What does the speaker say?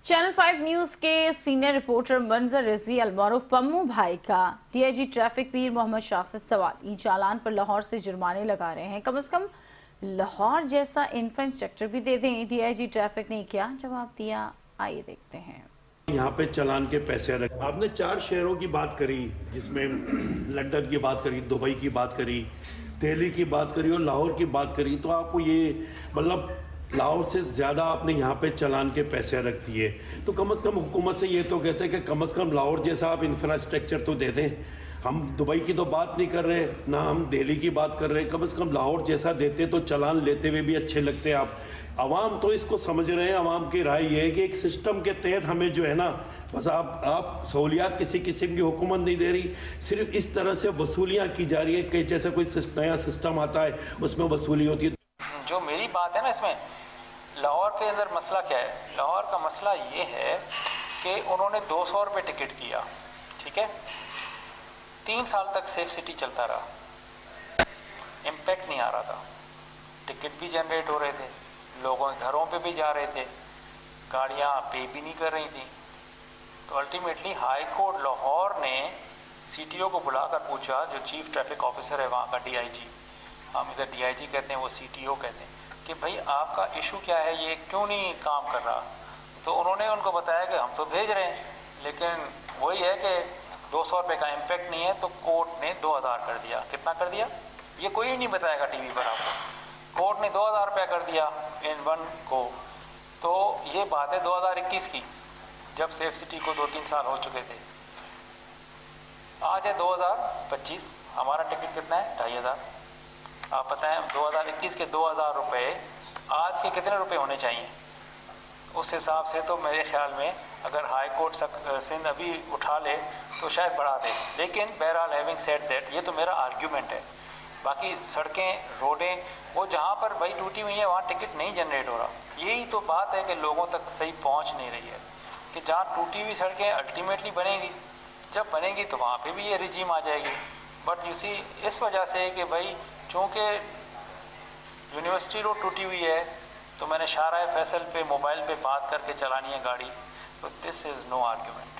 Channel 5 news के senior reporter मंजर रिजवी अलमारूफ पम्मू भाई का डीआईजी ट्रैफिक पीर मोहम्मद शाह से सवाल। ई चालान पर लाहौर से जुर्माने लगा रहे हैं, कम से कम लाहौर जैसा इंफ्रास्ट्रक्चर भी दे दें। डीआईजी ट्रैफिक ने क्या जवाब दिया, आइए देखते हैं। यहाँ पे चलान के पैसे रख, आपने 4 शहरों की बात करी, जिसमें लंदन की बात करी, दुबई की बात करी, दिल्ली की बात करी और लाहौर की बात करी, तो आपको ये मतलब लाहौर से ज़्यादा आपने यहाँ पे चलान के पैसे रख दिए। तो कम से कम हुकूमत से ये तो कहते हैं कि कम से कम लाहौर जैसा आप इंफ्रास्ट्रक्चर तो दे दें। हम दुबई की तो बात नहीं कर रहे, ना हम दिल्ली की बात कर रहे हैं, कम से कम लाहौर जैसा देते तो चलान लेते हुए भी अच्छे लगते। आप आवाम तो इसको समझ रहे हैं, आवाम की राय ये है कि एक सिस्टम के तहत हमें जो है ना, बस आप सहूलियात किसी किस्म की हुकूमत नहीं दे रही, सिर्फ इस तरह से वसूलियाँ की जा रही है कि जैसे कोई नया सिस्टम आता है उसमें वसूली होती है। जो मेरी बात है ना, इसमें लाहौर के अंदर मसला क्या है? लाहौर का मसला ये है कि उन्होंने 200 रुपये टिकट किया, ठीक है, 3 साल तक सेफ सिटी चलता रहा, इम्पैक्ट नहीं आ रहा था, टिकट भी जनरेट हो रहे थे, लोगों के घरों पे भी जा रहे थे, गाड़ियाँ पे भी नहीं कर रही थी। तो अल्टीमेटली हाई कोर्ट लाहौर ने सीटीओ को बुलाकर पूछा, जो चीफ ट्रैफिक ऑफिसर है वहाँ का, डीआईजी, हम इधर डीआईजी कहते हैं, वो सीटीओ कहते हैं, कि भाई आपका इशू क्या है, ये क्यों नहीं काम कर रहा? तो उन्होंने उनको बताया कि हम तो भेज रहे हैं, लेकिन वही है कि 200 रुपये का इम्पैक्ट नहीं है। तो कोर्ट ने 2000 कर दिया। कितना कर दिया ये कोई नहीं बताएगा टीवी पर आपको। कोर्ट ने 2000 रुपया कर दिया इन वन को। तो ये बात है 2021 की, जब सेफ सिटी को 2-3 साल हो चुके थे। आज है 2025, हमारा टिकट कितना है? 2500। आप बताएं 2021 के 2000 रुपये आज के कितने रुपए होने चाहिए? उस हिसाब से तो मेरे ख्याल में अगर हाई कोर्ट सिंध अभी उठा ले तो शायद बढ़ा दे। लेकिन बहरहाल हैविंग सेड दैट, ये तो मेरा आर्ग्यूमेंट है। बाकी सड़कें, रोडें, वो जहाँ पर भाई टूटी हुई है वहाँ टिकट नहीं जनरेट हो रहा। यही तो बात है कि लोगों तक सही पहुँच नहीं रही है कि जहाँ टूटी हुई सड़कें अल्टीमेटली बनेगी, जब बनेगी तो वहाँ पे भी ये रिजीम आ जाएगी। बट यू सी, इस वजह से कि भाई चूँकि यूनिवर्सिटी रोड टूटी हुई है तो मैंने शाहराह फैसल पे मोबाइल पे बात करके चलानी है गाड़ी, तो दिस इज़ नो आर्ग्यूमेंट।